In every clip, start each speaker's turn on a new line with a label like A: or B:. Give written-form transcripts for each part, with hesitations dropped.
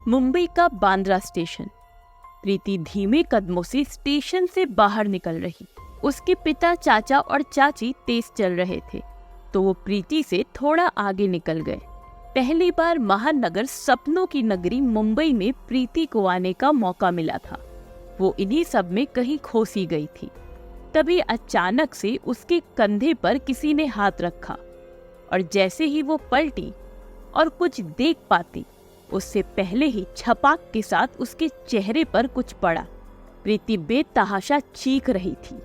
A: मुंबई का बांद्रा स्टेशन। प्रीति धीमे कदमों से स्टेशन से बाहर निकल रही। उसके पिता, चाचा और चाची तेज चल रहे थे तो वो प्रीति से थोड़ा आगे निकल गए। पहली बार महानगर सपनों की नगरी मुंबई में प्रीति को आने का मौका मिला था। वो इन्हीं सब में कहीं खोसी गई थी। तभी अचानक से उसके कंधे पर किसी ने हाथ रखा और जैसे ही वो पलटी और कुछ देख पाती, उससे पहले ही छपाक के साथ उसके चेहरे पर कुछ पड़ा। प्रीति बेतहाशा चीख रही थी,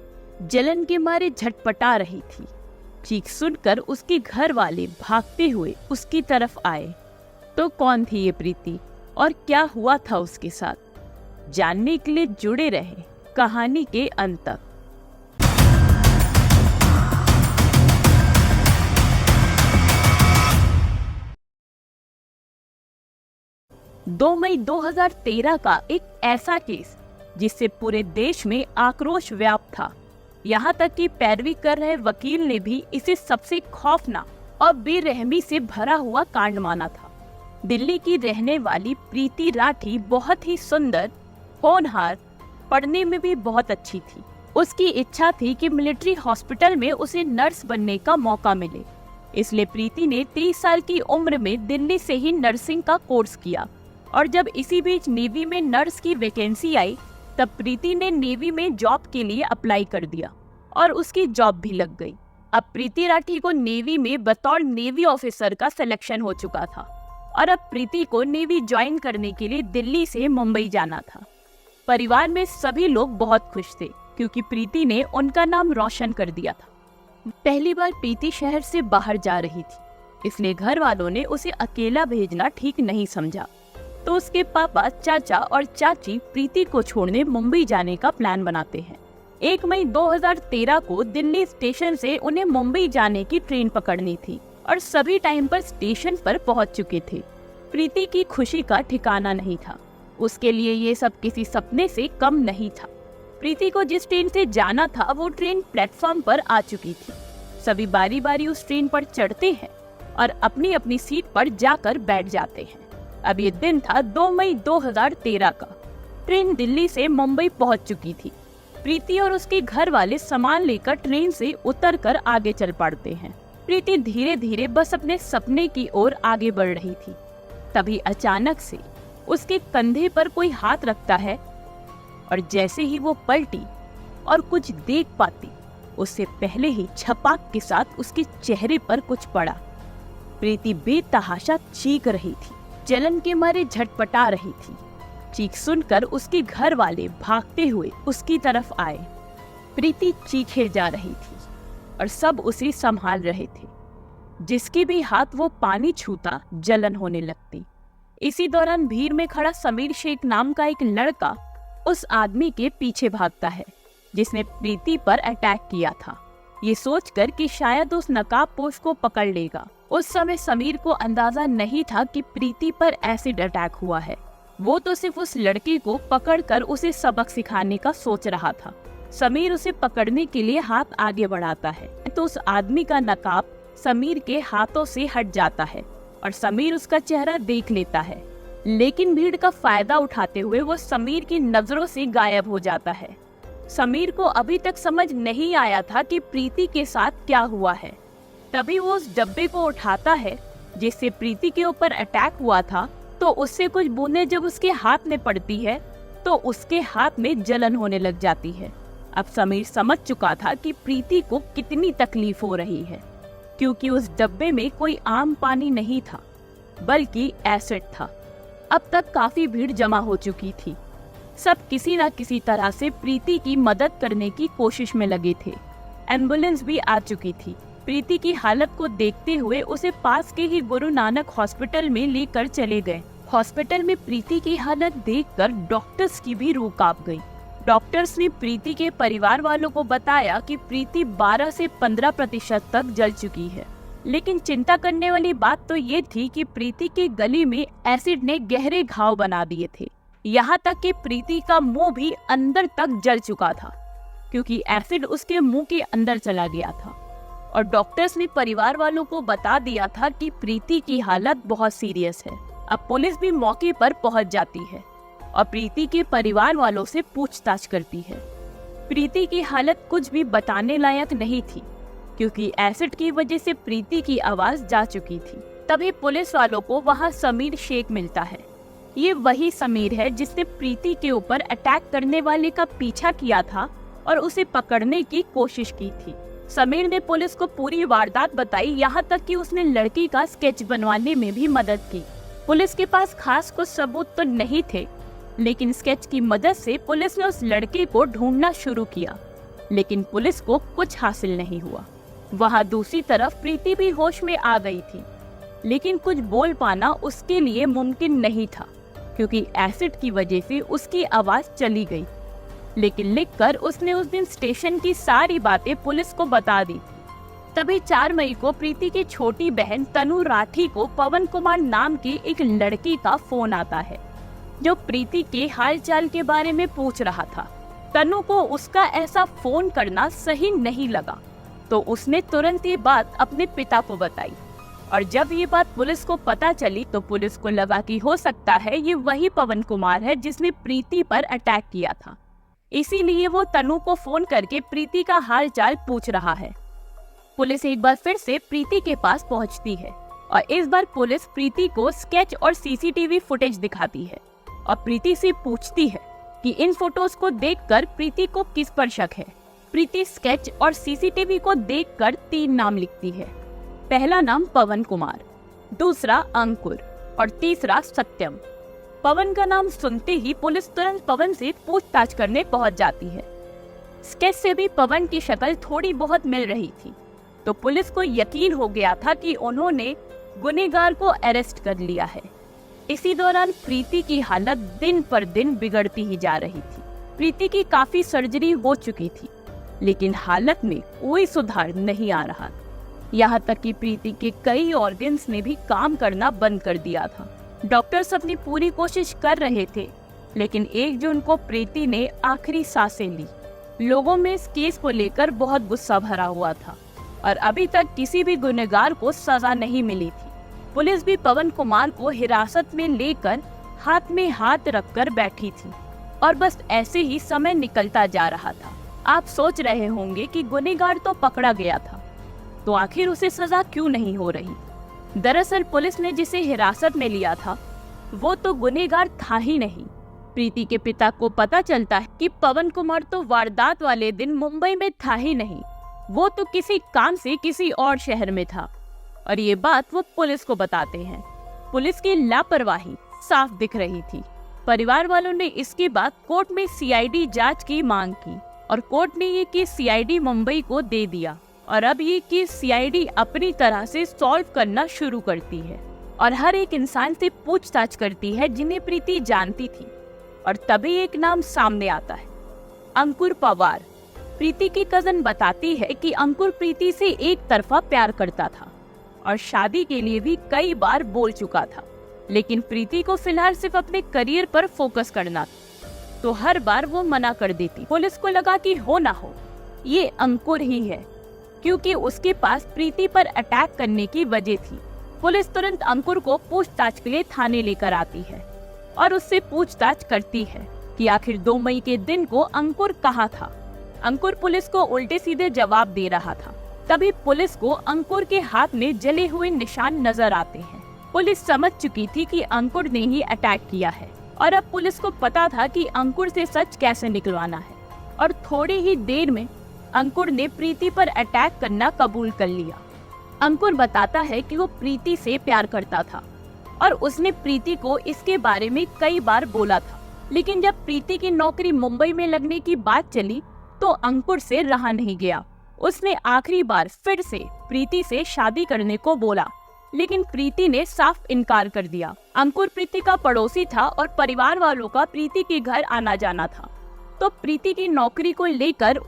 A: जलन के मारे झटपटा रही थी। चीख सुनकर उसके घर वाले भागते हुए उसकी तरफ आए। तो कौन थी ये प्रीति और क्या हुआ था उसके साथ, जानने के लिए जुड़े रहे कहानी के अंत तक। 2 मई 2013 का एक ऐसा केस जिससे पूरे देश में आक्रोश व्याप्त था। यहाँ तक कि पैरवी कर रहे वकील ने भी इसे सबसे खौफनाक और बेरहमी से भरा हुआ कांड माना था। दिल्ली की रहने वाली प्रीति राठी बहुत ही सुंदर, होनहार, पढ़ने में भी बहुत अच्छी थी। उसकी इच्छा थी कि मिलिट्री हॉस्पिटल में उसे नर्स बनने का मौका मिले। इसलिए प्रीति ने 30 साल की उम्र में दिल्ली से ही नर्सिंग का कोर्स किया और जब इसी बीच नेवी में नर्स की वैकेंसी आई तब प्रीति ने नेवी में जॉब के लिए अप्लाई कर दिया और उसकी जॉब भी लग गई। अब प्रीति राठी को नेवी में बतौर नेवी ऑफिसर का सिलेक्शन हो चुका था और अब प्रीति को नेवी ज्वाइन करने के लिए दिल्ली से मुंबई जाना था। परिवार में सभी लोग बहुत खुश थे क्योंकि प्रीति ने उनका नाम रोशन कर दिया था। पहली बार प्रीति शहर से बाहर जा रही थी, इसलिए घर वालों ने उसे अकेला भेजना ठीक नहीं समझा। तो उसके पापा, चाचा और चाची प्रीति को छोड़ने मुंबई जाने का प्लान बनाते हैं। 1 मई 2013 को दिल्ली स्टेशन से उन्हें मुंबई जाने की ट्रेन पकड़नी थी और सभी टाइम पर स्टेशन पर पहुंच चुके थे। प्रीति की खुशी का ठिकाना नहीं था। उसके लिए ये सब किसी सपने से कम नहीं था। प्रीति को जिस ट्रेन से जाना था वो ट्रेन प्लेटफॉर्म पर आ चुकी थी। सभी बारी बारी उस ट्रेन पर चढ़ते हैं और अपनी अपनी सीट पर जाकर बैठ जाते हैं। अब ये दिन था 2 मई 2013 का। ट्रेन दिल्ली से मुंबई पहुंच चुकी थी। प्रीति और उसके घर वाले सामान लेकर ट्रेन से उतरकर आगे चल पड़ते हैं। प्रीति धीरे धीरे बस अपने सपने की ओर आगे बढ़ रही थी। तभी अचानक से उसके कंधे पर कोई हाथ रखता है और जैसे ही वो पलटी और कुछ देख पाती, उससे पहले ही छपाक के साथ उसके चेहरे पर कुछ पड़ा। प्रीति बेतहाशा चीख रही थी, जलन के मारे झटपटा रही थी। चीख सुनकर उसके घर वाले भागते हुए उसकी तरफ आए। प्रीति चीखे जा रही थी और सब उसे संभाल रहे थे। जिसके भी हाथ वो पानी छूता जलन होने लगती। इसी दौरान भीड़ में खड़ा समीर शेख नाम का एक लड़का उस आदमी के पीछे भागता है जिसने प्रीति पर अटैक किया था, ये सोचकर कि शायद उस नकाबपोश को पकड़ लेगा। उस समय समीर को अंदाजा नहीं था कि प्रीति पर एसिड अटैक हुआ है। वो तो सिर्फ उस लड़के को पकड़कर उसे सबक सिखाने का सोच रहा था। समीर उसे पकड़ने के लिए हाथ आगे बढ़ाता है तो उस आदमी का नकाब समीर के हाथों से हट जाता है और समीर उसका चेहरा देख लेता है, लेकिन भीड़ का फायदा उठाते हुए वो समीर की नजरों से गायब हो जाता है। समीर को अभी तक समझ नहीं आया था कि प्रीति के साथ क्या हुआ है। तभी वो उस डब्बे को उठाता है जिससे प्रीति के ऊपर अटैक हुआ था, तो उससे कुछ बूंदें जब उसके हाथ में पड़ती है तो उसके हाथ में जलन होने लग जाती है। अब समीर समझ चुका था कि प्रीति को कितनी तकलीफ हो रही है, क्योंकि उस डब्बे में कोई आम पानी नहीं था बल्कि एसिड था। अब तक काफी भीड़ जमा हो चुकी थी। सब किसी न किसी तरह से प्रीति की मदद करने की कोशिश में लगे थे। एम्बुलेंस भी आ चुकी थी। प्रीति की हालत को देखते हुए उसे पास के ही गुरु नानक हॉस्पिटल में लेकर चले गए। हॉस्पिटल में प्रीति की हालत देखकर डॉक्टर्स की भी रूह कांप गई। डॉक्टर्स ने प्रीति के परिवार वालों को बताया कि प्रीति 12 से 15% तक जल चुकी है। लेकिन चिंता करने वाली बात तो ये थी कि प्रीति के गले में एसिड ने गहरे घाव बना दिए थे। यहाँ तक कि प्रीति का मुंह भी अंदर तक जल चुका था क्योंकि एसिड उसके मुंह के अंदर चला गया था। और डॉक्टर्स ने परिवार वालों को बता दिया था कि प्रीति की हालत बहुत सीरियस है। अब पुलिस भी मौके पर पहुंच जाती है और प्रीति के परिवार वालों से पूछताछ करती है। प्रीति की हालत कुछ भी बताने लायक नहीं थी, क्योंकि एसिड की वजह से प्रीति की आवाज जा चुकी थी। तभी पुलिस वालों को वहां समीर शेख मिलता है। ये वही समीर है जिसने प्रीति के ऊपर अटैक करने वाले का पीछा किया था और उसे पकड़ने की कोशिश की थी। समीर ने पुलिस को पूरी वारदात बताई, यहाँ तक कि उसने लड़की का स्केच बनवाने में भी मदद की। पुलिस के पास खास कुछ सबूत तो नहीं थे, लेकिन स्केच की मदद से पुलिस ने उस लड़के को ढूंढना शुरू किया, लेकिन पुलिस को कुछ हासिल नहीं हुआ। वहाँ दूसरी तरफ प्रीति भी होश में आ गई थी, लेकिन कुछ बोल पाना उसके लिए मुमकिन नहीं था, क्योंकि एसिड की वजह से उसकी आवाज चली गई। लेकिन लिखकर उसने उस दिन स्टेशन की सारी बातें पुलिस को बता दी थी। तभी 4 मई को प्रीति की छोटी बहन तनु राठी को पवन कुमार नाम की एक लड़की का फोन आता है, जो प्रीति के हालचाल के बारे में पूछ रहा था। तनु को उसका ऐसा फोन करना सही नहीं लगा, तो उसने तुरंत ये बात अपने पिता को बताई। और जब ये बात पुलिस को पता चली तो पुलिस को लगा कि हो सकता है ये वही पवन कुमार है जिसने प्रीति पर अटैक किया था। इसीलिए वो तनु को फोन करके प्रीति का हालचाल पूछ रहा है। पुलिस एक बार फिर से प्रीति के पास पहुंचती है और इस बार पुलिस प्रीति को स्केच और सीसीटीवी फुटेज दिखाती है और प्रीति से पूछती है कि इन फोटोज को देखकर प्रीति को किस पर शक है। प्रीति स्केच और सीसीटीवी को देखकर 3 नाम लिखती है। पहला नाम पवन कुमार, दूसरा अंकुर और तीसरा सत्यम। पवन का नाम सुनते ही पुलिस तुरंत पवन से पूछताछ करने पहुंच जाती है। स्केच से भी पवन की शक्ल थोड़ी बहुत मिल रही थी, तो पुलिस को यकीन हो गया था कि उन्होंने गुनहगार को अरेस्ट कर लिया है। इसी दौरान प्रीति की हालत दिन पर दिन बिगड़ती ही जा रही थी। प्रीति की काफी सर्जरी हो चुकी थी, लेकिन हालत में कोई सुधार नहीं आ रहा था। यहाँ तक कि प्रीति के कई ऑर्गन्स ने भी काम करना बंद कर दिया था। डॉक्टर्स अपनी पूरी कोशिश कर रहे थे, लेकिन 1 जून को प्रीति ने आखिरी सांसें ली। लोगों में इस केस को लेकर बहुत गुस्सा भरा हुआ था और अभी तक किसी भी गुनहगार को सजा नहीं मिली थी। पुलिस भी पवन कुमार को हिरासत में लेकर हाथ में हाथ रखकर बैठी थी और बस ऐसे ही समय निकलता जा रहा था। आप सोच रहे होंगे कि गुनहगार तो पकड़ा गया था, तो आखिर उसे सजा क्यों नहीं हो रही? दरअसल पुलिस ने जिसे हिरासत में लिया था वो तो गुनहगार था ही नहीं। प्रीति के पिता को पता चलता है कि पवन कुमार तो वारदात वाले दिन मुंबई में था ही नहीं, वो तो किसी काम से किसी और शहर में था। और ये बात वो पुलिस को बताते हैं। पुलिस की लापरवाही साफ दिख रही थी। परिवार वालों ने इसके बाद कोर्ट में सीआईडी जांच की मांग की और कोर्ट ने ये केस सीआईडी मुंबई को दे दिया और अब ये केस सीआईडी अपनी तरह से सॉल्व करना शुरू करती है और हर एक इंसान से पूछताछ करती है जिन्हें प्रीति जानती थी। और तभी एक नाम सामने आता है, अंकुर पवार। प्रीति की कजन बताती है कि अंकुर प्रीति से एक तरफा प्यार करता था और शादी के लिए भी कई बार बोल चुका था, लेकिन प्रीति को फिलहाल सिर्फ अपने करियर पर फोकस करना था, तो हर बार वो मना कर देती। पुलिस को लगा कि हो ना हो ये अंकुर ही है, क्योंकि उसके पास प्रीति पर अटैक करने की वजह थी। पुलिस तुरंत अंकुर को पूछताछ के लिए थाने लेकर आती है और उससे पूछताछ करती है कि आखिर 2 मई के दिन को अंकुर कहाँ था। अंकुर पुलिस को उल्टे सीधे जवाब दे रहा था। तभी पुलिस को अंकुर के हाथ में जले हुए निशान नजर आते हैं। पुलिस समझ चुकी थी कि अंकुर ने ही अटैक किया है और अब पुलिस को पता था कि अंकुर से सच कैसे निकलवाना है। और थोड़ी ही देर में अंकुर ने प्रीति पर अटैक करना कबूल कर लिया। अंकुर बताता है कि वो प्रीति से प्यार करता था और उसने प्रीति को इसके बारे में कई बार बोला था, लेकिन जब प्रीति की नौकरी मुंबई में लगने की बात चली तो अंकुर से रहा नहीं गया। उसने आखिरी बार फिर से प्रीति से शादी करने को बोला, लेकिन प्रीति ने साफ इनकार कर दिया। अंकुर प्रीति का पड़ोसी था और परिवार वालों का प्रीति के घर आना जाना था, तो प्रीति की नौकरी को लेकर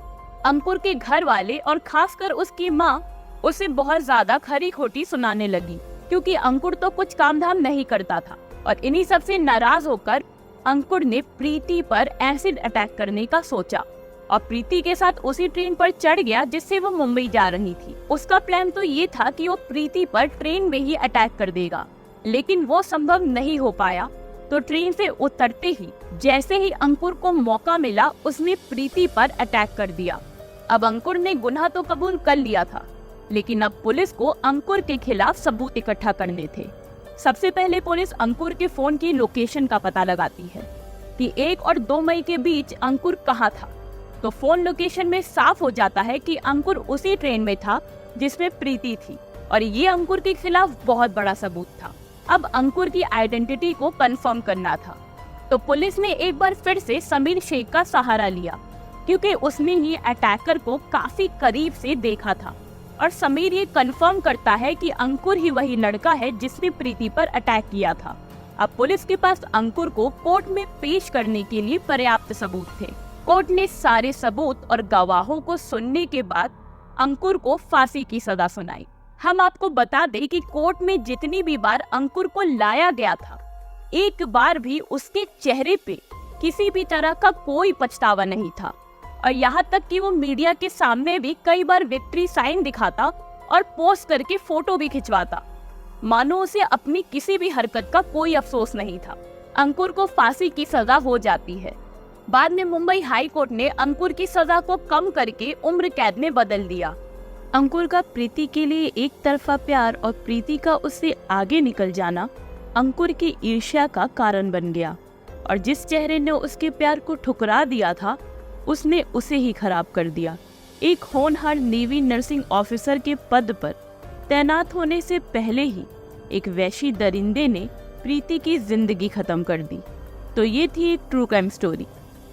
A: अंकुर के घर वाले और खासकर उसकी माँ उसे बहुत ज्यादा खरी खोटी सुनाने लगी, क्योंकि अंकुर तो कुछ काम धाम नहीं करता था। और इन्हीं सब से नाराज होकर अंकुर ने प्रीति पर एसिड अटैक करने का सोचा और प्रीति के साथ उसी ट्रेन पर चढ़ गया जिससे वो मुंबई जा रही थी। उसका प्लान तो ये था कि वो प्रीति पर ट्रेन में ही अटैक कर देगा, लेकिन वो संभव नहीं हो पाया। तो ट्रेन से उतरते ही जैसे ही अंकुर को मौका मिला, उसने प्रीति पर अटैक कर दिया। अब अंकुर ने गुनाह तो कबूल कर लिया था, लेकिन अब पुलिस को अंकुर के खिलाफ सबूत इकट्ठा करने थे। सबसे पहले पुलिस अंकुर के फोन की लोकेशन का पता लगाती है कि 1 और 2 मई के बीच अंकुर कहाँ था। तो फोन लोकेशन में साफ हो जाता है कि अंकुर उसी ट्रेन में था जिसमें प्रीति थी, और ये अंकुर के खिलाफ बहुत बड़ा सबूत था। अब अंकुर की आइडेंटिटी को कंफर्म करना था। तो पुलिस ने एक बार फिर से समीर शेख का सहारा लिया, क्योंकि उसने ही अटैकर को काफी करीब से देखा था, और समीर ये कंफर्म करता है कि अंकुर ही वही लड़का है जिसने प्रीति पर अटैक किया था। अब पुलिस के पास अंकुर को कोर्ट में पेश करने के लिए पर्याप्त सबूत थे। कोर्ट ने सारे सबूत और गवाहों को सुनने के बाद अंकुर को फांसी की सजा सुनाई। हम आपको बता दें कि कोर्ट में जितनी भी बार अंकुर को लाया गया था, एक बार भी उसके चेहरे पे किसी भी तरह का कोई पछतावा नहीं था, और यहाँ तक कि वो मीडिया के सामने भी कई बार विक्ट्री साइन दिखाता और पोस्ट करके फोटो भी खिंचवाता, मानो उसे अपनी किसी भी हरकत का कोई अफसोस नहीं था। अंकुर को फांसी की सजा हो जाती है। बाद में मुंबई हाई कोर्ट ने अंकुर की सजा को कम करके उम्र कैद में बदल दिया। अंकुर का प्रीति के लिए एक तरफा प्यार और प्रीति का उससे आगे निकल जाना अंकुर की ईर्ष्या का कारण बन गया, और जिस चेहरे ने उसके प्यार को ठुकरा दिया था, उसने उसे ही खराब कर दिया। एक होनहार नेवी नर्सिंग ऑफिसर के पद पर तैनात होने से पहले ही एक वैशी दरिंदे ने प्रीति की जिंदगी खत्म कर दी। तो ये थी एक ट्रू क्राइम स्टोरी,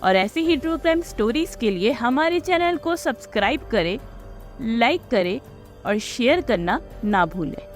A: और ऐसी ही ट्रू क्राइम स्टोरीज के लिए हमारे चैनल को सब्सक्राइब करें, लाइक करें और शेयर करना ना भूलें।